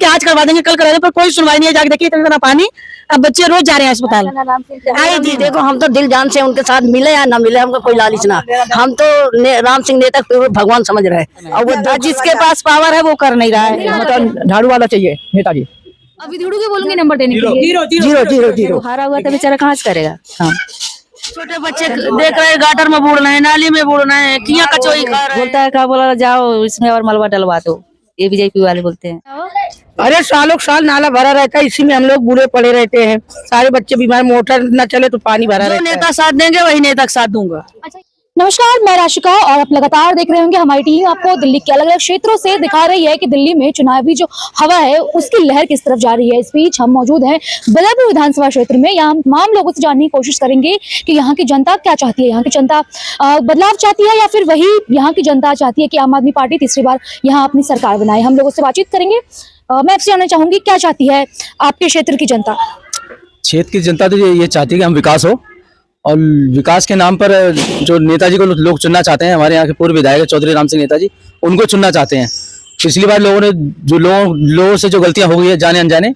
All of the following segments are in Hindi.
कि आज करवा देंगे कल करवा देंगे, पर कोई सुनवाई नहीं है। जाके देखिए इतना पानी, अब बच्चे रोज जा रहे हैं अस्पताल। आए जी देखो, हम तो दिल जान से उनके साथ मिले या ना मिले, हमको कोई लालच ना। हम तो राम सिंह नेता को भगवान समझ रहे हैं, और वो जिसके पास पावर है वो कर नहीं रहा है। मतलब झाड़ू वाला चाहिए नेताजी। अभी विधुड़ू के बोलूंगी नंबर देने के लिए। 0-0-0 हारा हुआ तो बेचारा कहाँ से करेगा। हाँ। छोटे बच्चे देख रहे हैं, गाटर में बूढ़ रहे हैं, नाली में बूढ़ रहे हैं, किया कचौड़ी खा रहे हैं। बोलता है क्या, बोला जाओ इसमें और मलबा डलवा दो, ये बीजेपी वाले बोलते हैं। अरे सालों साल नाला भरा रहता है, इसी में हम लोग बूढ़े पड़े रहते हैं, सारे बच्चे बीमार, मोटर न चले तो पानी भरा रहता है। नेता साथ देंगे वही नेता का साथ दूंगा। नमस्कार, मैं राशिका और आप लगातार देख रहे होंगे हमारी टीम आपको दिल्ली के अलग अलग क्षेत्रों से दिखा रही है कि दिल्ली में चुनावी जो हवा है उसकी लहर किस तरफ जा रही है। इस बीच हम मौजूद हैं बल्लभपुर विधानसभा क्षेत्र में। यहाँ हम तमाम लोगों से जानने की कोशिश करेंगे कि यहाँ की जनता क्या चाहती है। यहाँ की जनता बदलाव चाहती है या फिर वही यहाँ की जनता चाहती है कि आम आदमी पार्टी तीसरी बार यहाँ अपनी सरकार बनाए। हम लोगों से बातचीत करेंगे। मैं आपसे जानना चाहूंगी क्या चाहती है आपके क्षेत्र की जनता। क्षेत्र की जनता तो ये चाहती है कि हम विकास हो, और विकास के नाम पर जो नेताजी को लोग चुनना चाहते हैं, हमारे यहाँ के पूर्व विधायक चौधरी राम सिंह नेताजी, उनको चुनना चाहते हैं। पिछली बार लोगों ने जो लोगों से जो गलतियां हो गई है जाने अनजाने,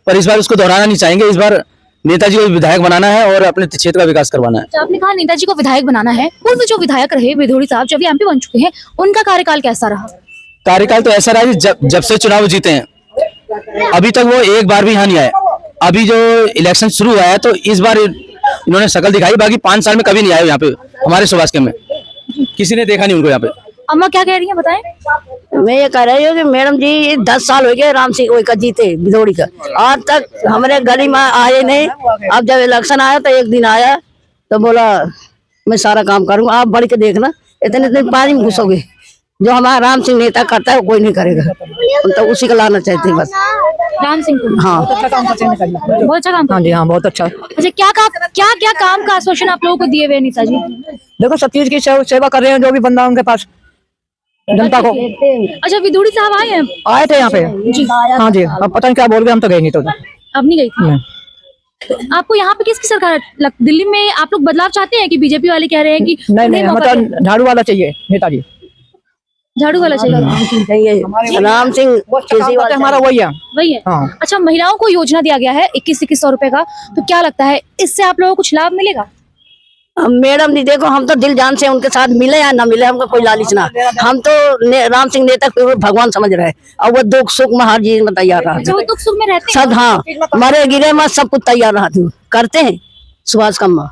पर इस बार उसको दोहराना नहीं चाहेंगे। इस बार नेताजी को विधायक बनाना है और अपने क्षेत्र का विकास करवाना है। आपने कहा नेताजी को विधायक बनाना है, पूर्व जो विधायक रहे विधुड़ी साहब जब एमपी बन चुके हैं, उनका कार्यकाल कैसा रहा? कार्यकाल तो ऐसा रहा कि जब से चुनाव जीते हैं अभी तक वो एक बार भी यहाँ नहीं आए। अभी जो इलेक्शन शुरू हुआ है तो इस बार इन्होंने शकल दिखाई, बाकी 5 साल में कभी नहीं आए यहाँ पे। हमारे सुभाष में किसी ने देखा नहीं उनको यहाँ पे। अम्मा क्या कह रही है बताएं? मैं ये कह रही हूँ कि मैडम जी 10 साल हो गए राम सिंह का जीते भिदोड़ी का, आज तक हमारे गली में आए नहीं। अब जब इलेक्शन आया तो एक दिन आया तो बोला मैं सारा काम करूंगा, आप बढ़ के देखना, इतने इतने पानी में घुसोगे। जो हमारा राम सिंह नेता करता है वो कोई नहीं करेगा, हम तो उसी को लाना चाहते हैं बस। राम सिंह को हाँ, बहुत अच्छा काम। हाँ जी हाँ, बहुत अच्छा। अच्छा, क्या काम का आश्वासन आप लोगों को दिए हुए नेताजी? देखो सब चीज की सेवा कर रहे हैं, जो भी बंदा उनके पास जनता को। अच्छा, विधुड़ी साहब आए हैं? आए थे यहाँ पे जी। हाँ जी, अब पता नहीं क्या बोल गए, हम तो गए नहीं। तो अब नहीं गई थी। तो आपको यहाँ पे किसकी सरकार दिल्ली में आप लोग बदलाव चाहते हैं कि बीजेपी वाले कह रहे हैं कि नहीं, मतलब झाड़ू वाला चाहिए नेताजी। झाड़ू वाला चाहिए? राम सिंह हमारा वही है। हाँ। अच्छा, महिलाओं को योजना दिया गया है 2100 रुपए का, तो क्या लगता है इससे आप लोगों को कुछ लाभ मिलेगा? मैडम जी देखो, हम तो दिल जान से उनके साथ मिले या ना मिले, हमको कोई लालच ना। हम तो राम सिंह नेता को भगवान समझ रहे हैं, और वो दुख सुख में हर चीज में तैयार रहा। वो दुख सुख में रहते हैं सब, हाँ, मरे गिरे में सब कुछ तैयार रहा करते हैं। सुभाष कम्मा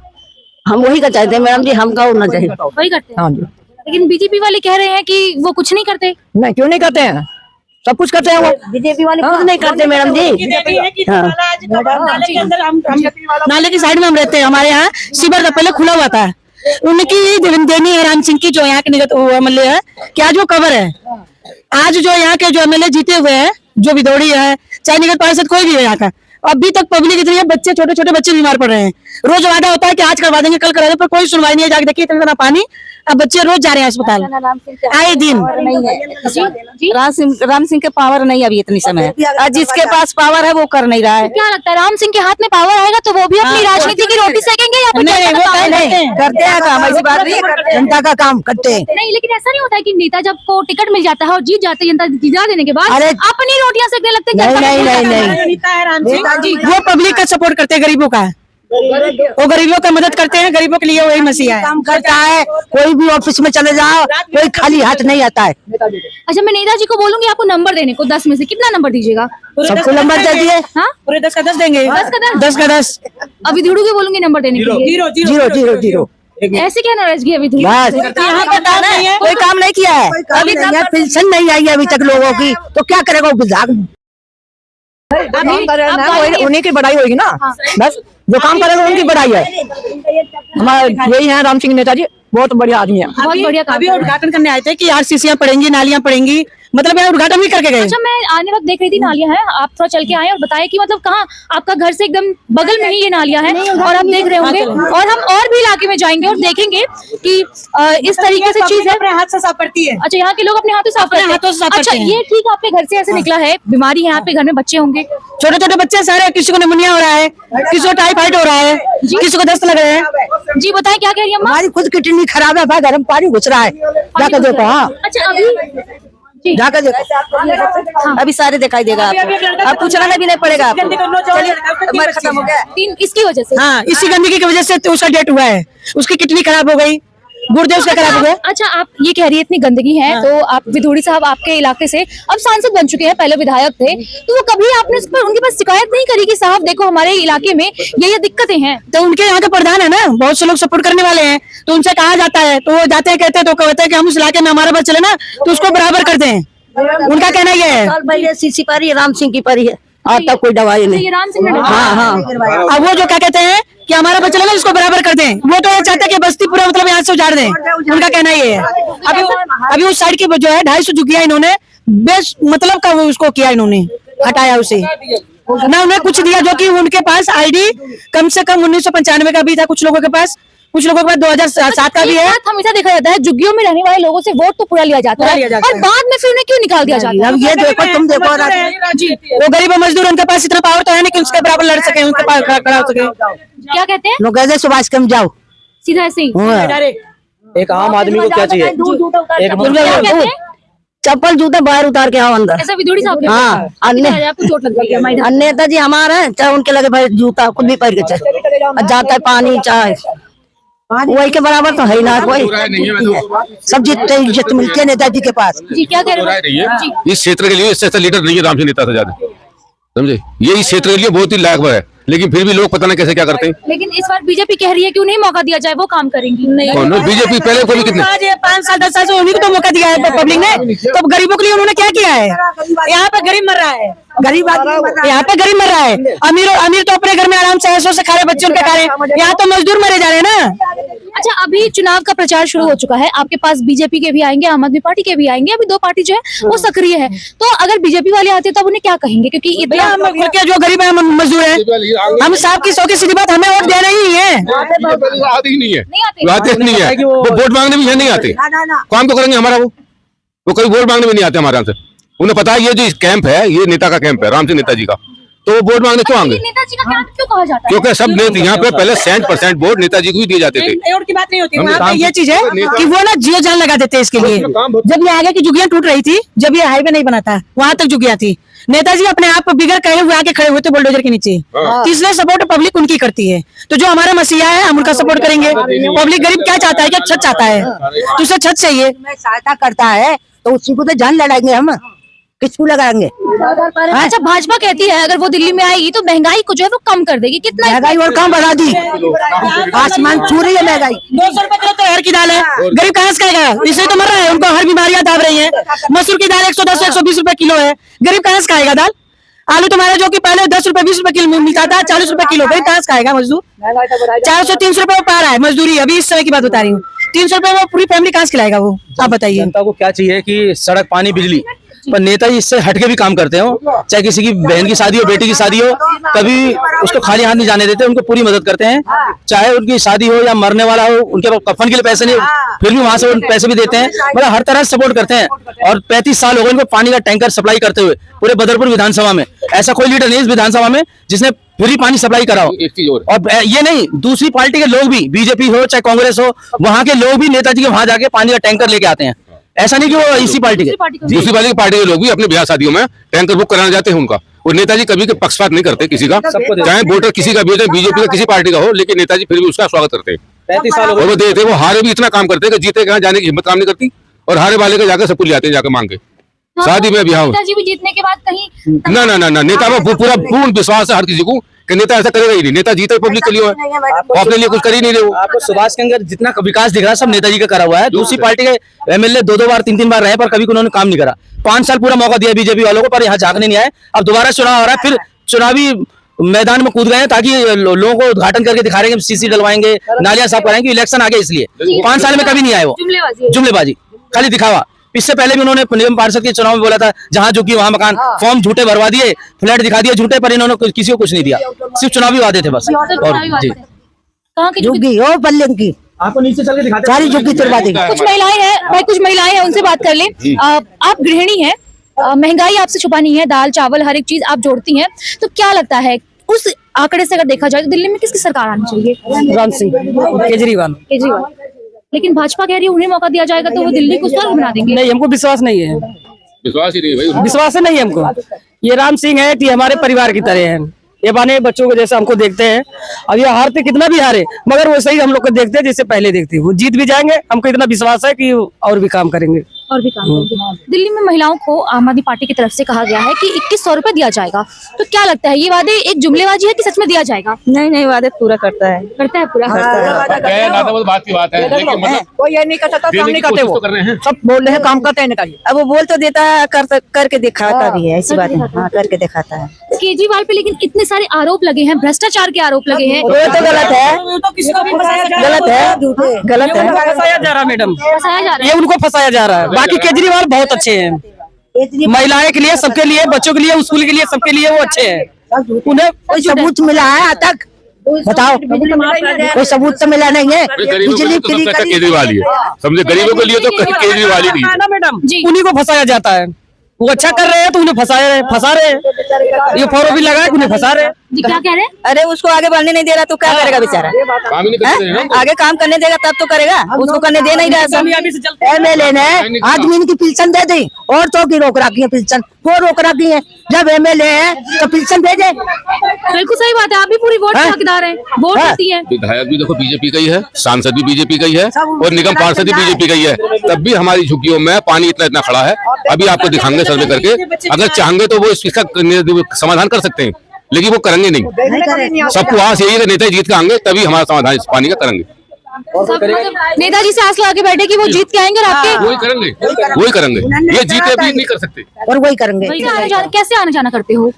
हम वही का चाहते हैं मैडम जी, हमका होना चाहिए वही करते हैं। हाँ जी, लेकिन बीजेपी वाले कह रहे हैं कि वो कुछ नहीं करते। नहीं, क्यों नहीं करते हैं, सब कुछ करते हैं वो। बीजेपी वाले कुछ नहीं करते मैडम जी। नाले की साइड में हम रहते हैं, हमारे यहाँ सीवर का पहले खुला हुआ था। उनकी देनी है राम सिंह की, जो यहाँ के निगत एमएलए है, क्या जो कवर है। आज जो यहाँ के जो एमएलए जीते हुए हैं, जो विधौड़ी है, चाहे निगत पार्षद कोई भी है यहाँ का, अभी तक पब्लिक इतनी है, बच्चे छोटे छोटे बच्चे बीमार पड़ रहे हैं। रोज वादा होता है कि आज करवा देंगे कल करवा देंगे, पर कोई सुनवाई नहीं है। जाके देखिए इतना पानी, अब बच्चे रोज जा रहे हैं अस्पताल आए दिन। राम सिंह के पावर नहीं अभी इतनी समय, और जिसके पास पावर है वो कर नहीं रहा है। क्या लगता है राम सिंह के हाथ में पावर आएगा तो वो भी अपनी राजनीति की रोटी सेकेंगे या फिर नहीं करते हैं काम, ऐसी बात नहीं, जनता का काम करते हैं। नहीं, लेकिन ऐसा नहीं होता है कि नेता जब को टिकट मिल जाता है और जीत जाते हैं, जनता जिता देने के बाद अपनी रोटियां सेकने लगते हैं। वो पब्लिक का सपोर्ट करते हैं, गरीबों का, वो गरीबों का मदद करते हैं, गरीबों के लिए वही मसीहा है। काम करता है, कोई भी ऑफिस में चले जाओ कोई खाली हाथ नहीं आता है। अच्छा, मैं नेताजी को बोलूंगी आपको नंबर देने को, 10 में से कितना नंबर दीजिएगा? सबको नंबर दे दिए। हाँ, पूरे 10 का 10 देंगे। 10 का 10। अभी विधुड़ू के बोलूंगी नंबर देने के लिए। 0-0-0 ऐसे क्या नाराजगी अभी? यहाँ कोई काम नहीं किया है, अभी पेंशन नहीं आई है अभी तक लोगों की, तो क्या करेगा विभाग? उन्हीं की बढ़ाई होगी ना। हाँ। बस जो काम करेगा उनकी बढ़ाई है। हमारे यही है राम सिंह नेताजी, बहुत बढ़िया आदमी है। बहुत बढ़िया काम। अभी उद्घाटन करने आए थे कि आरसीसीयां पड़ेंगी, नालियां पड़ेंगी, मतलब यहाँ उद्घाटन भी करके गए। अच्छा, मैं आने वक्त देख रही थी नालियां हैं, आप थोड़ा चल के आए और बताया कि मतलब कहाँ आपका घर से एकदम बगल में ही ये नालियां हैं, और आप देख रहे होंगे, और हम और भी इलाके में जाएंगे और देखेंगे कि इस तरीके से चीज है। अपने हाथ से साफ करती है। अच्छा, यहाँ के लोग अपने हाथों से साफ करते हैं। ये ठीक आपके घर से ऐसे निकला है, बीमारी है, यहाँ पे घर में बच्चे होंगे, छोटे छोटे बच्चे सारे, किसी को निमोनिया हो रहा है, किसी को टाइफाइड हो रहा है, किसी को दस्त लग रहे हैं। जी बताएं क्या कह रही है? हमारी खुद किडनी खराब है, गर्म पानी घुस रहा है, जाकर देखो। हाँ, अच्छा, जाकर देखो, अभी सारे दिखाई देगा आपको, अब पूछना भी नहीं पड़ेगा आपको। चलिए हमारा खत्म हो गया। इसकी वजह से। हाँ, इसी गंदगी की वजह से तो उसका डेट हुआ है, उसकी किडनी खराब हो गई, गुर्दे उसका खराब हो गया। अच्छा, आप ये कह रही है इतनी गंदगी है, तो आप विधोड़ी साहब आपके इलाके से अब सांसद बन चुके हैं, पहले विधायक थे, तो वो कभी आपने उस पर उनके पास शिकायत नहीं करी कि साहब देखो हमारे इलाके में ये दिक्कतें हैं? तो उनके यहाँ के प्रधान है ना, बहुत से लोग सपोर्ट करने वाले हैं, तो उनसे कहा जाता है, तो वो जाते हैं, कहते हैं, तो कहते हैं कि हम उस इलाके में हमारा बस चले ना तो उसको बराबर करते हैं। उनका कहना ये है। साल पहले सीसी पारी है, राम सिंह की पारी है, आज तक कोई दवाई नहीं। ये राम सिंह ने हाँ हाँ, अब वो जो क्या कहते हैं कि हमारा बच्चा लगा इसको बराबर कर दें, वो तो ये चाहते हैं कि बस्ती पूरा मतलब यहाँ से उजाड़ दें। उनका कहना ये है। अभी उस साइड की जो है 250 झुग्गियां इन्होंने बेस मतलब का वो उसको किया, इन्होंने हटाया उसे, ना उन्हें कुछ दिया, जो कि उनके पास आईडी कम से कम 1995 का भी था कुछ लोगों के पास, कुछ लोगों के पास 2007 का भी है। हमेशा देखा जाता है झुग्गियों में रहने वाले लोगों से वोट तो पूरा लिया जाता है और बाद में फिर उन्हें क्यों निकाल दिया जाता है? अब ये देखो, तुम देखो, वो गरीब मजदूर, उनके पास इतना पावर तो है नहीं कि उसके बराबर लड़ सके, उनके पास खड़ा हो सके। क्या कहते हैं? लोग कहते सुभाष कम जाओ, सीधा ऐसे ही। एक आम आदमी को क्या चाहिए, क्या कहते हैं? चप्पल जूते बाहर उतार के आओ अंदर। ऐसा विधोड़ी साहब हाँ, अन्य आपको चोट लग गई है? नेता जी हमारे हैं, चाहे उनके लगे भाई जूता खुद भी पहन के चले, जाता है पानी चाहे वही के बराबर तो है ही ना कोई, सब जितने इज्जत मिलती है नेताजी के पास। जी क्या कह रहे हैं? इस क्षेत्र के लिए इससे अच्छा लीडर नहीं है राम सिंह नेता से ज्यादा, समझे? ये इस क्षेत्र के लिए बहुत ही लायक है, लेकिन फिर भी लोग पता नहीं कैसे क्या करते हैं। लेकिन इस बार बीजेपी कह रही है कि उन्हें मौका दिया जाए, वो काम करेंगी। बीजेपी पहले को भी कितने 5 साल 10 साल से उन्हीं को तो मौका दिया है पब्लिक ने, तो गरीबों के लिए उन्होंने क्या किया है? यहाँ पे गरीब मर रहा है, गरीब यहाँ पे गरीब मर रहा है, अमीर तो अपने घर में आराम से ऐसो से खा रहे, बच्चे उनके खा रहे, यहाँ तो मजदूर मरे जा रहे हैं ना। अच्छा, अभी चुनाव का प्रचार शुरू हो चुका है, आपके पास बीजेपी के भी आएंगे, आम आदमी पार्टी के भी आएंगे, अभी 2 पार्टी जो है वो सक्रिय है, तो अगर बीजेपी वाले आते तब उन्हें क्या कहेंगे? क्योंकि इतना जो गरीब है मजदूर है, हम साहब की 100 की सीधी बात, हमें वोट देना ही है। आते ही नहीं है, आते नहीं है, वो वोट मांगने भी नहीं आते, काम तो करेंगे हमारा, वो कभी वोट मांगने भी नहीं आते हमारे यहाँ से। उन्हें पता है ये जो कैंप है ये नेता का कैंप है, राम सिंह नेताजी का, तो वो वोट मांगने क्यों आएंगे? नेताजी का कैंप क्यों कहा जाता है? क्योंकि सब नेता यहाँ पे पहले 60% वोट नेताजी को ही दिए जाते थे। और की बात नहीं होती, वहाँ पे ये चीज है कि वो ना जियो जान लगा देते इसके लिए। जब ये आगे की झुग्गियां टूट रही थी, जब ये हाईवे नहीं बना था, वहाँ तक झुग्गियां थी, नेताजी अपने आप बिगड़ कहे हुए आके खड़े हुए थे बुलडोजर के नीचे, तो इसलिए सपोर्ट पब्लिक उनकी करती है। तो जो हमारा मसीहा है हम उनका सपोर्ट करेंगे। पब्लिक गरीब क्या चाहता है कि छत चाहता है, तो उसे छत चाहिए, सहायता करता है तो उसी को तो जान लड़ाएंगे हम, किसको लगाएंगे? अच्छा, भाजपा कहती है अगर वो दिल्ली में आएगी तो महंगाई को जो है वो कम कर देगी, कितना? महंगाई और कम बढ़ा दी, आसमान छू रही है महंगाई। 200 रुपए किलो तो अरहर की दाल है, गरीब कहाँ से खाएगा? इससे तो मर रहा है, उनको हर बीमारियां दाब रही है। मसूर की दाल 110 120 रुपए किलो है, गरीब कहाँ से खाएगा दाल? आलू तुम्हारा जो कि पहले 10 रुपए 20 रुपए किलो मिलता था, 40 रुपए किलो, गरीब कहाँ से खाएगा? मजदूर 400-300 रुपए पा रहा है मजदूरी, अभी इस समय की बात बता रही हूँ। 300 रुपए वो पूरी फैमिली कहाँ से खिलाएगा वो? आप बताइए। जनता को क्या चाहिए कि सड़क पानी बिजली, पर नेताजी इससे हटके भी काम करते हो, चाहे किसी की बहन की शादी हो, बेटी की शादी हो, कभी उसको खाली हाथ नहीं जाने देते, उनको पूरी मदद करते हैं, चाहे उनकी शादी हो या मरने वाला हो, उनके पास कफन के लिए पैसे नहीं, फिर भी वहां से पैसे भी देते हैं, मतलब हर तरह से सपोर्ट करते हैं। और 35 साल हो गए उनको पानी का टैंकर सप्लाई करते हुए पूरे बदरपुर विधानसभा में। ऐसा कोई लीडर नहीं इस विधानसभा में जिसने फ्री पानी सप्लाई करा हो। और ये नहीं, दूसरी पार्टी के लोग भी, बीजेपी हो चाहे कांग्रेस हो, वहां के लोग भी नेताजी के वहां जाके पानी का टैंकर लेके आते हैं। ऐसा नहीं कि वो इसी पार्टी के, दूसरी पार्टी के लोग भी अपने ब्याह शादियों में टैंकर बुक कराने जाते हैं उनका। और नेताजी कभी के पक्षपात नहीं करते किसी का, चाहे वोटर किसी का भी हो, बीजेपी का किसी पार्टी का हो, लेकिन नेताजी फिर भी उसका स्वागत करते हैं। 35 साल और वो देते, वो हारे भी इतना काम करते हैं कि जीते कहाँ जाने की हिम्मत काम नहीं करती, और हारे वाले के जाकर सब कुछ जाते हैं, जाकर मांग के शादी में ब्याह। नेताजी भी जीतने के बाद कहीं ना नेता को पूरा पूर्ण विश्वास है हर किसी को कि नेता ऐसा करेगा ही नहीं। नेता जीता ही पब्लिक के लिए है, वो अपने लिए कुछ कर ही नहीं रहे। आपको सुभाष के अंदर जितना विकास दिख रहा है सब नेताजी का करा हुआ है। दूसरी पार्टी के एमएलए 2-2 बार 3-3 बार रहे, पर कभी उन्होंने काम नहीं करा। 5 साल पूरा मौका दिया बीजेपी वालों को, पर यहाँ झांकने नहीं आए। अब दोबारा चुनाव हो रहा है, फिर चुनावी मैदान में कूद गए हैं ताकि लोगों को उद्घाटन करके दिखा रहे हैं सीसी डलवाएंगे, नालियां साफ कराएंगे, इलेक्शन आगे, इसलिए 5 साल में कभी नहीं आए वो। जुमलेबाजी, खाली दिखावा। इससे पहले भी उन्होंने निगम पार्षद के चुनाव में बोला था जहां झुकी वहां मकान, फॉर्म झूठे भरवा दिए, फ्लैट दिखा दिए झूठे, पर इन्होंने किसी को कुछ नहीं दिया, सिर्फ चुनावी वादे थे बस। और जी, कहाँ की झुग्गी ओ बल्लेन की आपको नीचे चल के दिखाते सारी झुग्गी तुड़वा देंगे। कुछ महिलाएं हैं भाई, कुछ महिलाएं हैं, उनसे बात कर ले। आप गृहिणी हैं, महंगाई आपसे छुपानी है, दाल चावल हर एक चीज आप जोड़ती हैं, तो क्या लगता है उस आंकड़े से अगर देखा जाए तो दिल्ली में किसकी सरकार आनी चाहिए? राम सिंह, केजरीवाल। लेकिन भाजपा कह रही है उन्हें मौका दिया जाएगा तो वो दिल्ली को स्वर्ग बना देंगे। नहीं, हमको विश्वास नहीं है, विश्वास ही नहीं भाई। विश्वास नहीं है हमको। ये राम सिंह है कि हमारे परिवार की तरह है, ये बाने बच्चों को जैसे हमको देखते हैं। अब ये हारते कितना भी हारे मगर वो सही हम लोग को देखते हैं जैसे पहले देखते हैं। वो जीत भी जाएंगे, हमको इतना विश्वास है कि और भी काम करेंगे। और भी काम करेंगे। दिल्ली में महिलाओं को आम आदमी पार्टी की तरफ से कहा गया है कि 2100 रुपए दिया जाएगा, तो क्या लगता है ये वादे एक जुमलेबाजी है कि सच में दिया जाएगा? नहीं नहीं, वादे पूरा करता है। करता है पूरा। बात की बात है, लेकिन मतलब कोई ये नहीं कर सकता, देने की कोशिश तो कर रहे हैं। सब बोल रहे हैं काम करते हैं। अब वो बोल तो देता है, करके दिखाता भी है, ऐसी बात है। हाँ, करके दिखाता है। केजरीवाल पे लेकिन इतने सारे आरोप लगे हैं, भ्रष्टाचार के आरोप लगे हैं। वो तो गलत है, गलत है, गलत है। फंसाया जा रहा है मैडम, फंसाया जा रहा ये उनको फंसाया जा रहा है। बाकी केजरीवाल बहुत अच्छे हैं, महिलाएं के लिए, सबके लिए, बच्चों के लिए, स्कूल के लिए, सबके लिए वो अच्छे हैं। उन्हें कोई सबूत मिला है आज तक? बताओ, कोई सबूत तो मिला नहीं है। गरीबों के लिए तो सबसे अच्छा केजरीवाल ही है, समझे। गरीबों के लिए तो केजरीवाल ही नहीं है। ना मैडम, जी। उन्हीं को फंसाया जाता है। वो अच्छा कर रहे हैं तो उन्हें फंसा रहे हैं। ये फॉरो भी लगा उन्हें फंसा रहे हैं। जी। क्या कह रहे हैं? अरे उसको आगे बढ़ने नहीं दे रहा तो क्या करेगा बेचारा? काम ही नहीं करते हैं ना। आगे काम करने देगा तब तो करेगा, उसको करने दे नहीं रहा सब। एमएलए ने आदमी की पेंशन दे दी, औरतों की रोक रखी है पेंशन, वो रोक रखी है। जब एमएलए है तो पेंशन भेजे। बिल्कुल सही बात है, आप भी पूरी वोट के हकदार हैं, वोट देती है। विधायक भी देखो बीजेपी का ही है, सांसद भी बीजेपी का ही है, और निगम पार्षद भी बीजेपी का ही है। तब भी हमारी झुग्गियों में पानी इतना इतना खड़ा है। अभी आपको दिखाएंगे सर्वे करके, अगर चाहेंगे तो वो इसका समाधान कर सकते हैं, लेकिन वो करेंगे नहीं। सबको आस यही है कि नेता जीत के आएंगे तभी हमारा समाधान इस पानी का करेंगे। नेताजी से आस लगा के बैठे कि वो जीत के आएंगे और आपके वही करेंगे, वही करेंगे। ये जीते भी नहीं कर सकते। और वही करेंगे। कैसे आना जाना करते हो?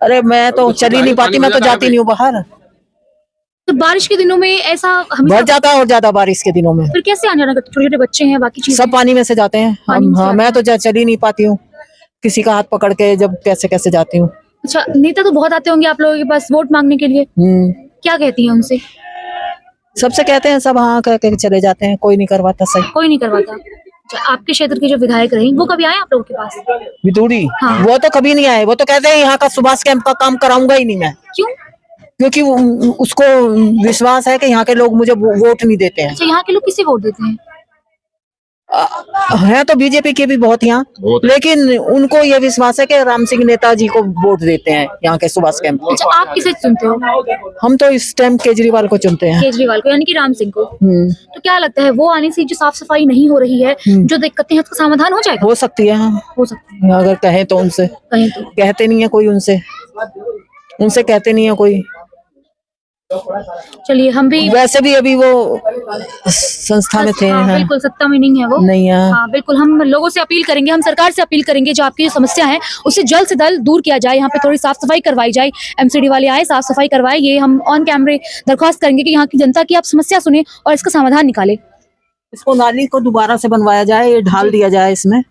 अरे मैं तो चल ही नहीं पाती, मैं तो जाती नहीं हूँ बाहर। तो बारिश के दिनों में ऐसा हमेशा बढ़ जाता है और ज्यादा बारिश के दिनों में फिर कैसे आना जाना करते? छोटे छोटे बच्चे हैं, बाकी चीजें सब पानी में से जाते हैं। पानी में से हाँ, मैं तो चल ही नहीं पाती हूँ, किसी का हाथ पकड़ के जब कैसे कैसे जाती हूँ। अच्छा, नेता तो बहुत आते होंगे आप लोगों के पास वोट मांगने के लिए, क्या कहती हैं उनसे? सबसे कहते हैं, सब हाँ कह के चले जाते हैं, कोई नहीं करवाता सही। कोई नहीं करवाता। अच्छा, आपके क्षेत्र के जो विधायक रहे वो कभी आए आप लोगों के पास? विदुड़ी हाँ। वो तो कभी नहीं आए। वो तो कहते हैं यहाँ का सुभाष कैंप का काम कराऊंगा ही नहीं मैं, क्यों? क्योंकि उसको विश्वास है कि यहाँ के लोग मुझे वोट नहीं देते हैं। अच्छा, यहाँ के लोग किसे वोट देते हैं? हैं तो बीजेपी के भी बहुत यहाँ, लेकिन उनको ये विश्वास है कि राम सिंह नेताजी को वोट देते हैं यहाँ के सुभाष कैंप। अच्छा, आप किसे चुनते हो? हम तो इस टाइम केजरीवाल को चुनते हैं। केजरीवाल को, यानी कि राम सिंह को। तो क्या लगता है वो आने से जो साफ सफाई नहीं हो रही है, जो दिक्कतें हैं, उसका समाधान हो जाएगा? हो सकती है, हाँ। हो सकता है, अगर कहें तो उनसे। कहें तो। कहते नहीं है कोई उनसे, उनसे कहते नहीं है कोई। चलिए, हम भी वैसे भी अभी वो संस्था में थे। हाँ, हाँ। बिल्कुल सत्ता में नहीं है वो। नहीं है। हाँ, बिल्कुल हम लोगों से अपील करेंगे, हम सरकार से अपील करेंगे, जो आपकी समस्या है उसे जल्द से जल्द दूर किया जाए। यहाँ पे थोड़ी साफ सफाई करवाई जाए, एमसीडी वाले आए, साफ सफाई करवाए। ये हम ऑन कैमरे दरख्वास्त करेंगे कि यहाँ की जनता की आप समस्या सुने और इसका समाधान निकाले। इसको नाली को दोबारा से बनवाया जाए, ये ढाल दिया जाए इसमें,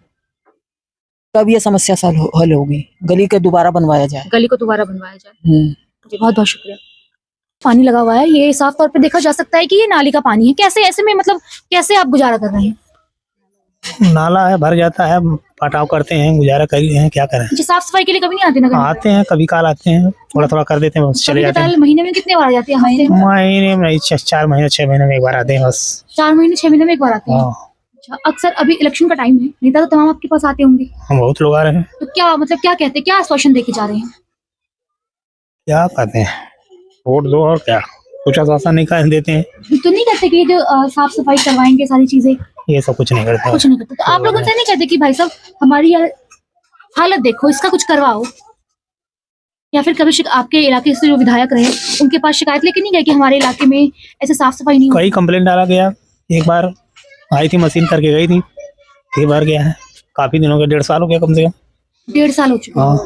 तब ये समस्या हल होगी। गली के दोबारा बनवाया जाए, गली को दोबारा बनवाया जाए। जी, बहुत बहुत शुक्रिया। पानी लगा हुआ है, ये साफ तौर पे देखा जा सकता है कि ये नाली का पानी है। कैसे ऐसे में, मतलब कैसे आप गुजारा कर रहे हैं? नाला है, भर जाता है, पटाव करते हैं, गुजारा कर रहे हैं, क्या करें। जी, साफ सफाई के लिए कभी नहीं आते नगर? आते हैं, कभी काल आते हैं, थोड़ा थोड़ा कर देते हैं, बस चले जाते हैं। महीने में कितने बार आ जाते हैं? महीने में 4 महीने 6 महीने में एक बार आते हैं बस। 4 महीने 6 महीने में एक बार आते हैं। हाँ। अच्छा, अक्सर अभी इलेक्शन का टाइम है, नेता तो तमाम आपके पास आते होंगे, हम बहुत लोग आ रहे हैं। तो क्या मतलब क्या कहते हैं, क्या आश्वासन देके जा रहे हैं? क्या कहते हैं, वोट दो और क्या, कुछ आश्वासन नहीं कर देते हैं। तो नहीं कहते कि जो साफ सफाई करवाएंगे सारी चीजें? ये सब कुछ नहीं करते। कुछ नहीं करते। तो आप लोग उनसे नहीं कहते कि भाई साहब हमारी हालत देखो, इसका कुछ करवाओ? या फिर कभी आपके इलाके से जो विधायक रहे उनके पास शिकायत लेके नहीं गए कि हमारे इलाके में ऐसे साफ सफाई नहीं कई कंप्लेंट डाला गया, एक बार आई थी मशीन करके गई थी, फिर बार गया है, काफी दिनों के 1.5 साल हो गया कम से कम। 1.5 साल हो चुके? हाँ,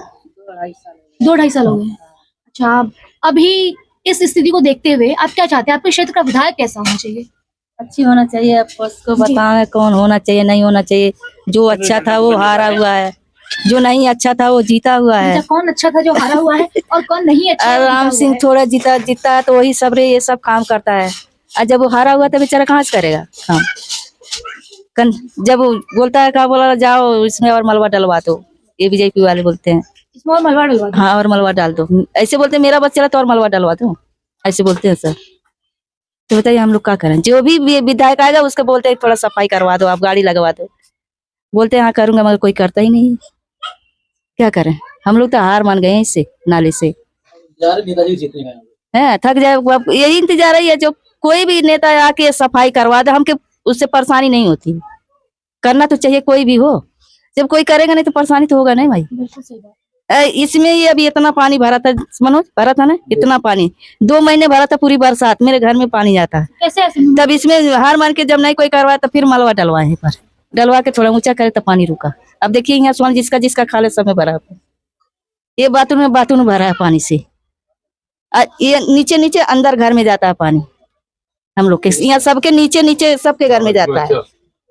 2-2.5 साल हो गए। अच्छा, अभी इस स्थिति को देखते हुए आप क्या चाहते हैं? आपके क्षेत्र का विधायक कैसा होना चाहिए? अच्छी होना चाहिए, आपको उसको बताएं कौन होना चाहिए, नहीं होना चाहिए। जो अच्छा था वो हारा हुआ है, जो नहीं अच्छा था वो जीता हुआ है। कौन अच्छा था जो हारा हुआ है और कौन नहीं अच्छा? राम सिंह थोड़ा जीता है तो वही सब ये सब काम करता है, और जब वो हारा हुआ तो बेचारा कहाँ से करेगा काम? जब वो बोलता है, क्या बोला, जाओ इसमें और मलबा डलवा दो, ये बीजेपी वाले बोलते हैं, इसमें और मलबा डलवा दो। हाँ, और मलबा डाल दो, ऐसे बोलते हैं। मेरा बच्चा तो और मलबा डलवा दो, ऐसे बोलते हैं सर। तो बताइए हम लोग क्या करें? जो भी विधायक आएगा उसको बोलते हैं थोड़ा सफाई करवा दो, आप गाड़ी लगवा दो। बोलते हैं हाँ करूंगा, मगर कोई करता ही नहीं। क्या करें, हम लोग तो हार मान गए हैं इससे, नाले से। नेताजी जीतने का है थक जाए, अब यही इंतजार है जो कोई भी नेता आके सफाई करवा दे, हमके उससे परेशानी नहीं होती। करना तो चाहिए कोई भी हो, जब कोई करेगा नहीं तो परेशानी तो होगा नहीं भाई। बिल्कुल सही बात। इसमें ये अभी इतना पानी भरा था मनोज, भरा था ना इतना पानी, 2 महीने भरा था पूरी बरसात, मेरे घर में पानी जाता है। कैसे ऐसे? तब इसमें हार मान के जब नहीं कोई करवाया तो फिर मलबा डलवाए हैं, पर डलवा के थोड़ा ऊंचा करे तो पानी रुका। अब देखिए यहाँ सोन जिसका जिसका खाले सब में भरा है, ये बाथरूम में भरा है पानी से। ये नीचे नीचे अंदर घर में जाता है पानी, हम लोग के यहाँ सबके नीचे नीचे सबके घर में जाता है।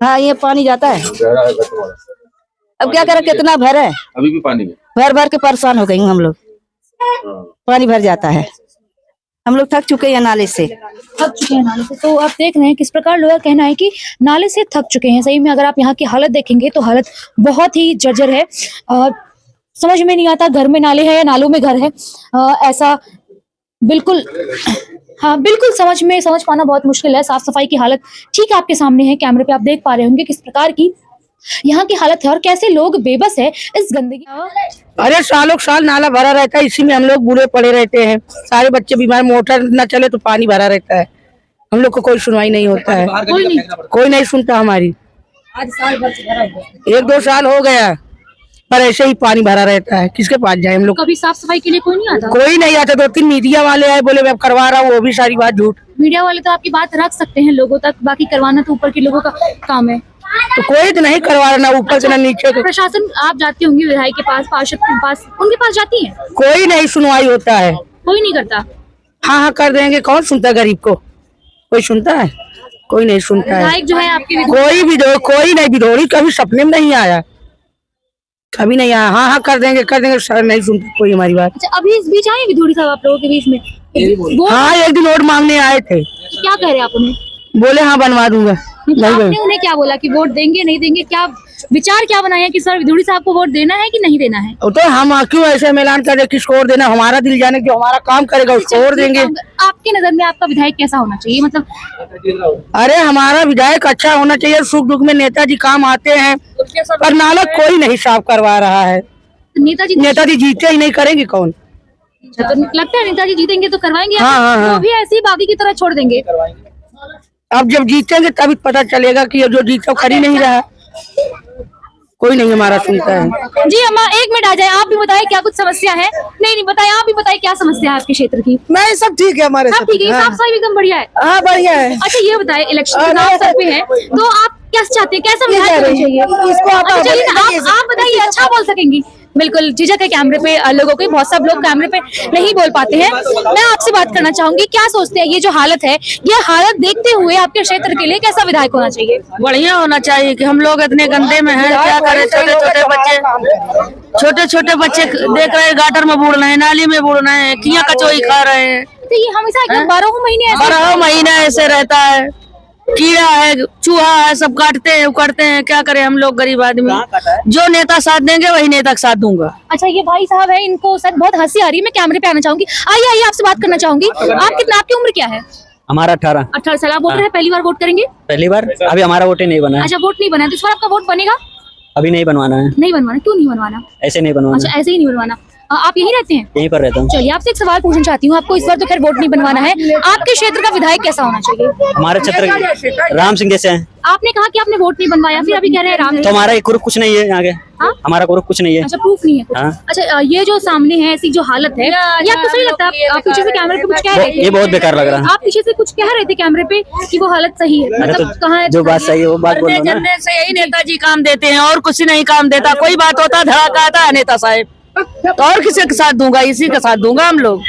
हाँ ये पानी जाता है, अब क्या करें, कितना भर है, अभी भी पानी है। भर भर के परेशान हो गई हूँ हम लोग। पानी भर जाता है, हम लोग थक चुके हैं नाले से। थक चुके हैं नाले से। तो आप देख रहे हैं किस प्रकार लोगों का कहना है कि नाले से थक चुके हैं। सही में अगर आप यहाँ की हालत देखेंगे तो हालत बहुत ही जर्जर है। समझ में नहीं आता घर में नाले हैं या नालों में घर है। ऐसा बिल्कुल, हाँ बिल्कुल समझ पाना बहुत मुश्किल है। साफ सफाई की हालत ठीक आपके सामने है, कैमरे पे आप देख पा रहे होंगे किस प्रकार की यहाँ की हालत है और कैसे लोग बेबस है इस गंदगी। अरे सालों साल नाला भरा रहता है, इसी में हम लोग बूढ़े पड़े रहते हैं, सारे बच्चे बीमार, मोटर न चले तो पानी भरा रहता है, हम लोग को कोई सुनवाई नहीं होता है, कोई नहीं सुनता हमारी। आज साल भर से भरा हुआ है। 1-2 साल हो गया पर ऐसे ही पानी भरा रहता है, किसके पास जाए हम लोग। कभी साफ सफाई के लिए कोई नहीं आता? कोई नहीं आता, 2-3 मीडिया वाले आए, बोले मैं करवा रहा हूँ, वो भी सारी बात झूठ। मीडिया वाले तो आपकी बात रख सकते हैं लोगों तक, बाकी करवाना तो ऊपर के लोगों का काम है। तो कोई तो नहीं करवा रहा, ना ऊपर से ना नीचे से। प्रशासन आप जाती होंगी विधायक के पास, पार्षद के पास, उनके पास जाती हैं? कोई नहीं सुनवाई होता है। कोई नहीं करता? हाँ कर देंगे, कौन सुनता है गरीब को, कोई सुनता है? कोई नहीं सुनता है। विधायक जो है आपके कोई नहीं, विधोड़ी कभी सपने में नहीं आया, कभी नहीं आया। हाँ कर देंगे सर, नहीं सुनता कोई हमारी बात। अच्छा, अभी इस बीच आए विधोड़ी साहब आप लोगों के बीच में? हाँ एक दिन वोट मांगने आए थे। क्या कह रहे हैं आप उन्हें? बोले हाँ बनवा दूंगा। आपने उन्हें क्या बोला कि वोट देंगे नहीं देंगे, क्या विचार क्या बनाया कि सर विधोड़ी साहब को वोट देना है कि नहीं देना है? तो हम क्यों ऐसे ऐलान कर रहे किसको वोट देना, हमारा दिल जाने जो हमारा काम करेगा उसको वोट देंगे। आपके नजर में आपका विधायक कैसा होना चाहिए, मतलब? अरे हमारा विधायक अच्छा होना चाहिए, सुख दुख में नेताजी काम आते हैं, पर नाला कोई नहीं साफ करवा रहा है। नेताजी जीते ही नहीं, करेंगे कौन? तो लगता है नेताजी जीतेंगे तो करवाएंगे? हाँ। वो भी ऐसे ही बागी की तरह छोड़ देंगे? अब जब जीतेंगे तभी पता चलेगा कि जो जीता कर ही नहीं रहा, कोई नहीं हमारा सुनता है। जी अम्मा 1 मिनट आ जाए, आप भी बताएं क्या कुछ समस्या है? नहीं बताए, आप भी बताएं क्या समस्या है आपके क्षेत्र की? नहीं सब ठीक है हमारे सब ठीक है, साफ सफाई एकदम बढ़िया है। हाँ बढ़िया है। अच्छा ये बताएं, इलेक्शन चुनाव सर पे है तो आप क्या चाहते हैं, कैसा विधायक होना चाहिए? अच्छा चलिए ना, आप बताइए, अच्छा बोल सकेंगी? बिल्कुल झिझक है कैमरे पे लोगों के, बहुत सब लोग कैमरे पे नहीं बोल पाते हैं। मैं आपसे बात करना चाहूंगी, क्या सोचते हैं ये जो हालत है, ये हालत देखते हुए आपके क्षेत्र के लिए कैसा विधायक होना चाहिए? बढ़िया होना चाहिए कि हम लोग इतने गंदे में हैं, क्या करें। छोटे छोटे बच्चे देख रहे हैं, गाटर में बूढ़ रहे हैं, नाली में बूढ़ रहे हैं, किया कचौड़ी खा रहे हैं। तो ये हमेशा एकदम 12 महीने 12 महीना ऐसे रहता है, कीड़ा है, चूहा है, सब काटते हैं उकड़ते हैं, क्या करें हम लोग गरीब आदमी। जो नेता साथ देंगे वही नेता का साथ दूंगा। अच्छा ये भाई साहब है, इनको शायद बहुत हंसी आ रही है, मैं कैमरे पे आना चाहूंगी। आइए आपसे बात करना चाहूंगी। आपकी उम्र क्या है? हमारा 18 साल। आप वोटर है, पहली बार वोट करेंगे? पहली बार, अभी हमारा वोट ही नहीं बना है। अच्छा वोट नहीं बना है, तो इस बार आपका वोट बनेगा? अभी नहीं बनवाना है। नहीं बनवाना, क्यों नहीं बनवाना? ऐसे नहीं बनवाना। अच्छा ऐसे ही नहीं बनवाना। आप यहीं रहते हैं? यहीं पर रहता हूँ। चलिए आपसे एक सवाल पूछना चाहती हूँ, आपको इस बार तो खैर वोट नहीं बनवाना है, आपके क्षेत्र का विधायक कैसा होना चाहिए? हमारे क्षेत्र राम सिंह जैसे हैं। आपने कहा कि आपने वोट नहीं बनवाया, फिर अभी कह रहे हैं राम। तो हमारा एक कुछ नहीं है यहाँ के। हाँ? हमारा कुछ नहीं है। अच्छा प्रूफ नहीं है कुछ? हाँ? अच्छा ये जो सामने है ऐसी जो हालत है, ये आपको सही लगता है? आप पीछे से कैमरे पे कुछ कह रहे थे? ये बहुत बेकार लग रहा है। आप पीछे से कुछ कह रहे थे कैमरे पे कि वो हालत सही है, मतलब कहाँ है? जो बात सही है वो बात बोलो ना। जन्ने से यही नेताजी काम देते हैं और कुछ नहीं काम देता। कोई बात होता धड़ाका आता है नेता साहब, तो और किसी के साथ दूंगा? इसी के साथ दूंगा। हम लोग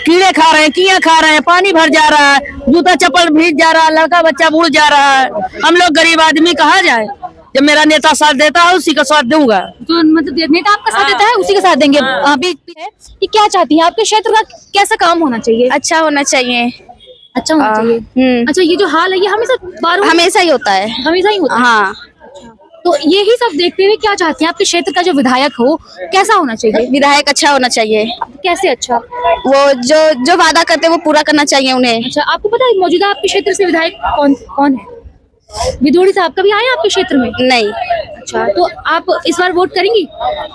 कीड़े खा रहे हैं, किया खा रहे हैं, पानी भर जा रहा है, जूता चप्पल भीग जा रहा है, लड़का बच्चा बूढ़ जा रहा है। हम लोग गरीब आदमी कहाँ जाए? जब मेरा नेता साथ देता है उसी का साथ दूंगा। जो मतलब नेता आपका साथ देता है उसी का साथ देंगे। अभी ये क्या चाहती हैं, आपके क्षेत्र का कैसा काम होना चाहिए? अच्छा होना चाहिए। अच्छा होना चाहिए। अच्छा ये जो हाल है ये हमेशा ही होता है। हमेशा ही होता है? हाँ। तो यही सब देखते हुए क्या चाहते हैं, आपके क्षेत्र का जो विधायक हो कैसा होना चाहिए? विधायक अच्छा होना चाहिए। कैसे अच्छा? वो जो वादा करते हैं वो पूरा करना चाहिए उन्हें। अच्छा आपको पता है मौजूदा आपके क्षेत्र से विधायक कौन है? विधोड़ी साहब कभी आए आपके क्षेत्र में? नहीं। अच्छा, तो आप इस बार वोट करेंगी?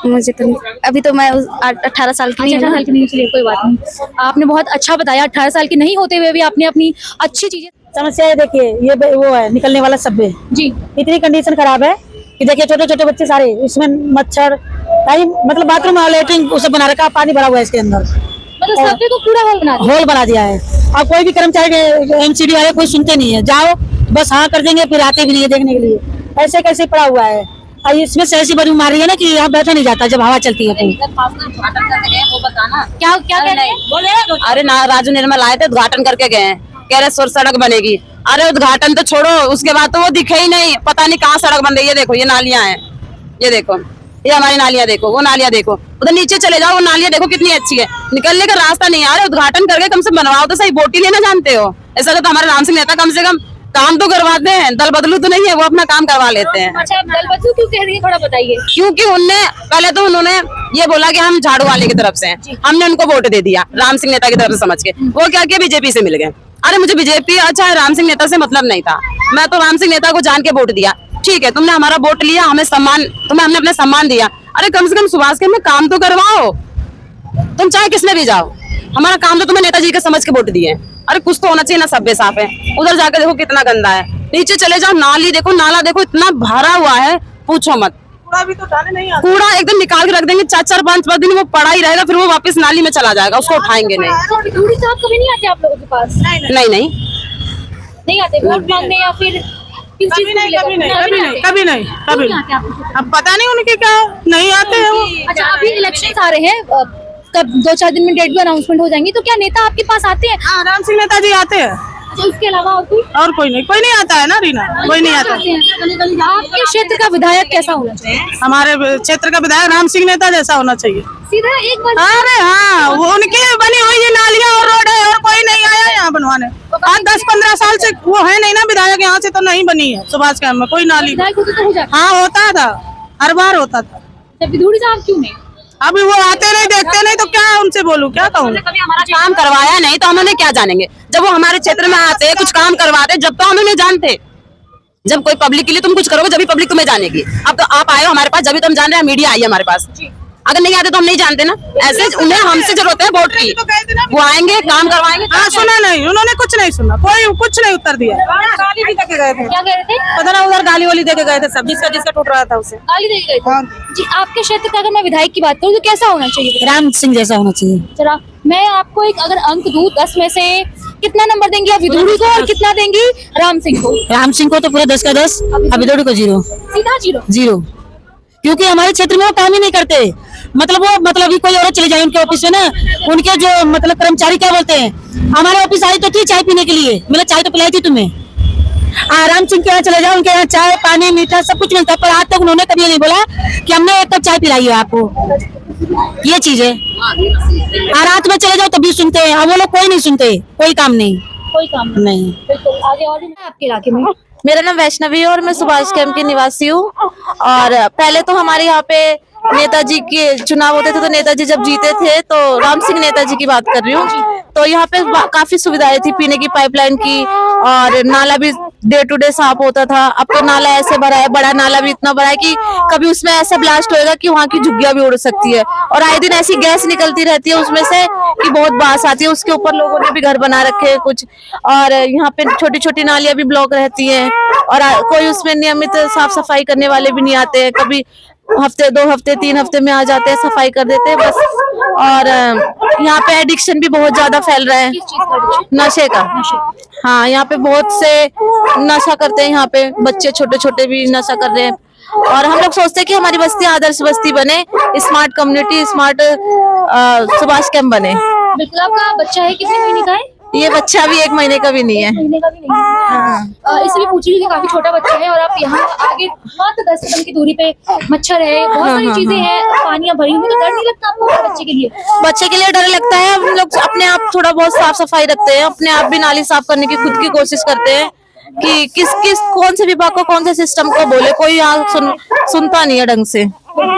मुझे तो नहीं, अभी तो मैं 18 साल की नहीं 18 हूँ साल की नहीं, चलिए कोई बात नहीं। आपने बहुत अच्छा बताया, 18 साल के नहीं होते हुए भी आपने अपनी अच्छी चीजें। समस्या है, देखिए ये वो है निकलने वाला सब्बे, जी, इतनी कंडीशन खराब है कि देखिए छोटे छोटे बच्चे सारे इसमें मच्छर, मतलब बाथरूम और लेटरिन उसे बना रखा, पानी भरा हुआ है इसके अंदर, मतलब सबके को पूरा हॉल बना दिया। होल बना दिया है। और कोई भी कर्मचारी एमसीडी वाले कोई सुनते नहीं है, जाओ बस हाँ कर देंगे, फिर आते भी नहीं है देखने के लिए, ऐसे कैसे पड़ा हुआ है। और इसमें से ऐसी बदबू मार रही है ना कि यहाँ बैठा नहीं जाता जब हवा चलती है तो। क्या क्या कह रहे हैं? अरे ना, राजू निर्मल आए थे, उद्घाटन करके गए हैं, कह रहे सड़क बनेगी। अरे उद्घाटन तो छोड़ो, उसके बाद तो वो दिखे ही नहीं, पता नहीं कहाँ सड़क बन रही है। देखो ये नालियां हैं, ये देखो, ये हमारी नालियां देखो, वो नालियां देखो, उधर नीचे चले जाओ, वो नालियां देखो कितनी अच्छी है, निकलने का रास्ता नहीं आ रहा। उद्घाटन करके कम से बनवाओ तो सही, वोट ही लेना जानते हो। ऐसा तो हमारे राम सिंह नेता कम से कम काम तो करवाते हैं, दल बदलू तो नहीं है, वो अपना काम करवा लेते हैं। अच्छा, दल बदलू क्यों कह रही है, थोड़ा बताइए। क्योंकि पहले तो उन्होंने ये बोला कि हम झाड़ू वाले की तरफ से हैं, हमने उनको वोट दे दिया राम सिंह नेता की तरफ से समझ के, वो क्या किया बीजेपी से मिल गए। अरे मुझे बीजेपी अच्छा राम सिंह नेता से मतलब नहीं था, मैं तो राम सिंह नेता को जान के वोट दिया। ठीक है, तुमने हमारा वोट लिया, हमें सम्मान, तुम्हें हमने अपने सम्मान दिया। अरे कम से कम सुभाष के में काम तो करवाओ, तुम चाहे किसने भी जाओ, हमारा काम तो तुम्हें नेताजी के समझ के वोट दिए। अरे कुछ तो होना चाहिए ना, सब्बे साफ है। उधर जाकर देखो कितना गंदा है, नीचे चले जाओ, नाली देखो, नाला देखो, इतना भरा हुआ है पूछो मत। कूड़ा एकदम निकाल के रख देंगे, 4-4 5 दिन वो पड़ा ही रहेगा, फिर वो वापस नाली में चला जाएगा, उसको उठाएंगे नहीं। तो विधूड़ी साहब कभी नहीं आते आप लोगों के पास? नहीं आते वोट मांगने या फिर किस चीज के लिए? कभी नहीं क्यों नहीं आते आप? अब पता नहीं उनके क्या नहीं आते हैं वो। अच्छा, अभी इलेक्शन आ रहे हैं, कब 2-4 दिन में डेट भी अनाउंसमेंट हो जाएंगी, तो क्या नेता आपके पास आते हैं? हाँ, राम सिंह नेताजी आते हैं, अच्छा, उसके अलावा और कोई नहीं आता है ना रीना, कोई नहीं आता। आपके क्षेत्र का विधायक कैसा होना चाहिए? हमारे क्षेत्र का विधायक राम सिंह नेता जैसा होना चाहिए। सीधा एक बार। अरे हाँ, वो उनकी बनी हुई ये नालियाँ और रोड है, और कोई नहीं आया यहाँ बनवाने। आज 10-15 साल से वो है नहीं ना विधायक, यहाँ से तो नहीं बनी है सुभाष कैंप में कोई नाली। विधायक होते तो हो जाता। हाँ होता था, हर बार होता था। जब विधूड़ी साहब क्यों नहीं? अभी वो आते नहीं, देखते नहीं, तो क्या उनसे बोलूं, क्या कहूँ। कभी हमारा काम करवाया नहीं तो हम उन्हें क्या जानेंगे। जब वो हमारे क्षेत्र में आते, कुछ काम करवाते, जब तो हम उन्हें जानते। जब कोई पब्लिक के लिए तुम कुछ करोगे जब भी पब्लिक तुम्हें जानेगी। अब तो आप आए हो हमारे पास, जब भी तुम जान रहे हैं, मीडिया आई है हमारे पास। अगर नहीं आते तो हम नहीं जानते ना। ऐसे उन्हें हमसे जरूरत है वोट की, वो आएंगे काम करवाएंगे। हाँ, सुना नहीं, उन्होंने कुछ नहीं सुना, कोई कुछ नहीं उत्तर दिया। गाली भी देके गए थे, क्या कह रहे थे? पता ना, उधर गाली वाली देके गए थे सब, जिसका टूट रहा था उसे गाली दे गए थे। जी, आपके क्षेत्र का अगर मैं विधायक की बात करूँ तो कैसा होना चाहिए? राम सिंह जैसा होना चाहिए। जरा मैं आपको एक अगर अंक दूं 10 में से, कितना नंबर देंगी आप विधूड़ी को और कितना देंगी राम सिंह को? राम सिंह को तो पूरा 10 का 10, अभिदोड़ी को 0। सीधा 0। क्योंकि हमारे क्षेत्र में वो काम ही नहीं करते। मतलब अभी कोई औरत चले जाए उनके ऑफिस में ना, उनके जो मतलब कर्मचारी क्या बोलते हैं, हमारे ऑफिस आई तो थी चाय पीने के लिए, मतलब चाय तो पिलाई थी तुम्हें। राम सिंह के यहाँ चले जाओ, उनके यहाँ चाय पानी मीठा सब कुछ मिलता है, पर आज तक उन्होंने कभी नहीं बोला कि हमने 1 कप चाय पिलाई है आपको। ये चीज है। रात में चले जाओ तभी सुनते हैं, अब वो लोग कोई नहीं सुनते, कोई काम नहीं। नहीं। बिल्कुल, आगे और भी आपके इलाके में। मेरा नाम वैष्णवी है और मैं सुभाष कैंप की निवासी हूँ। और पहले तो हमारे यहाँ पे नेताजी के चुनाव होते थे, तो नेताजी जब जीते थे, तो राम सिंह नेताजी की बात कर रही हूँ, तो यहाँ पे काफी सुविधाएं थी, पीने की पाइपलाइन की, और नाला भी डे टू डे साफ होता था। अब तो नाला ऐसे भरा है, बड़ा नाला भी इतना बड़ा है कि कभी उसमें ऐसे ब्लास्ट होएगा कि वहाँ की झुग्गियां भी उड़ सकती है, और आए दिन ऐसी गैस निकलती रहती है उसमें से कि बहुत बास आती है। उसके ऊपर लोगों ने भी घर बना रखे हैं कुछ, और यहाँ पे छोटी छोटी नालियां भी ब्लॉक रहती हैं, और कोई उसमें नियमित साफ सफाई करने वाले भी नहीं आते हैं। कभी हफ्ते 2 हफ्ते 3 हफ्ते में आ जाते हैं, सफाई कर देते हैं बस। और यहाँ पे एडिक्शन भी बहुत ज्यादा फैल रहा है, किस चीज का addiction? नशे का। हाँ, यहाँ पे बहुत से नशा करते हैं, यहाँ पे बच्चे छोटे छोटे भी नशा कर रहे हैं। और हम लोग सोचते हैं कि हमारी बस्ती आदर्श बस्ती बने, smart community, smart Subhash camp बने। बिल्कुल। आपका बच्चा है, कितने महीने का है? ये बच्चा भी 1 महीने का भी नहीं है। महीने का भी नहीं है। इसलिए पूछी कि काफी छोटा बच्चा है, और आप यहाँ आगे मात्र 10 कदम की दूरी पे मच्छर है, बहुत सारी चीजें हैं, पानियां भरी हुई, तो डर नहीं लगता आपको बच्चे के लिए? बच्चे के लिए डर लगता है। हम लोग अपने आप थोड़ा बहुत साफ सफाई रखते हैं, अपने आप भी नाली साफ करने की खुद की कोशिश करते हैं कि कौन से विभाग को कौन से सिस्टम को बोले, कोई यहाँ सुनता नहीं है ढंग से।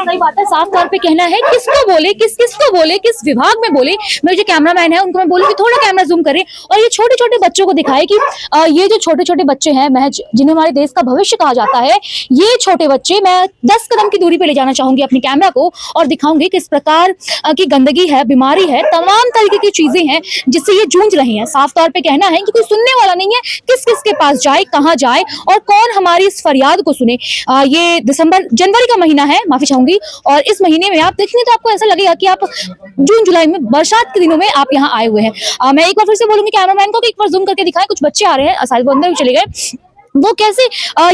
सही बात है, साफ तौर पे कहना है किसको बोले, किसको बोले, किस विभाग में बोले। मेरे जो कैमरामैन है उनको मैं बोलूँ कि थोड़ा कैमरा जूम करे और ये छोटे छोटे बच्चों को दिखाए कि ये जो छोटे छोटे बच्चे हैं महज, जिन्हें हमारे देश का भविष्य कहा जाता है, ये छोटे बच्चे, मैं 10 कदम की दूरी पे ले जाना चाहूंगी अपनी कैमरा को और दिखाऊंगी किस प्रकार की गंदगी है, बीमारी है, तमाम तरीके की चीजें हैं जिससे ये जूझ रही हैं। साफ तौर पे कहना है कि कोई सुनने वाला नहीं है, किस किस के पास जाए, कहाँ जाए और कौन हमारी इस फरियाद को सुने। ये जनवरी का महीना है, माफी चाहूंगी, और इस महीने में आप देखेंगे तो आपको ऐसा लगेगा कि आप जून जुलाई में, बरसात के दिनों में आप यहाँ आए हुए हैं। मैं एक बार फिर से बोलूंगी कैमरामैन को कि एक बार जूम करके दिखाएं। कुछ बच्चे आ रहे हैं, शायद वो अंदर भी चले गए, वो कैसे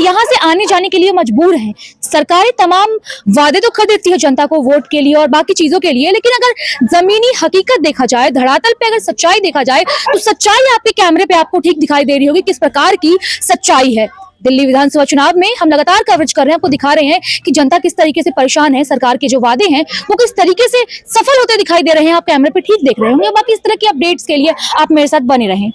यहाँ से आने जाने के लिए मजबूर हैं। सरकारें तमाम वादे तो कर देती है जनता को वोट के लिए और बाकी चीजों के लिए, लेकिन अगर जमीनी हकीकत देखा जाए, धरातल पे अगर सच्चाई देखा जाए तो सच्चाई आपके कैमरे पे आपको ठीक दिखाई दे रही होगी किस प्रकार की सच्चाई है। दिल्ली विधानसभा चुनाव में हम लगातार कवरेज कर रहे हैं, आपको दिखा रहे हैं कि जनता किस तरीके से परेशान है, सरकार के जो वादे हैं वो किस तरीके से सफल होते दिखाई दे रहे हैं। आप कैमरे पे ठीक देख रहे होंगे। बाकी इस तरह की अपडेट्स के लिए आप मेरे साथ बने रहें।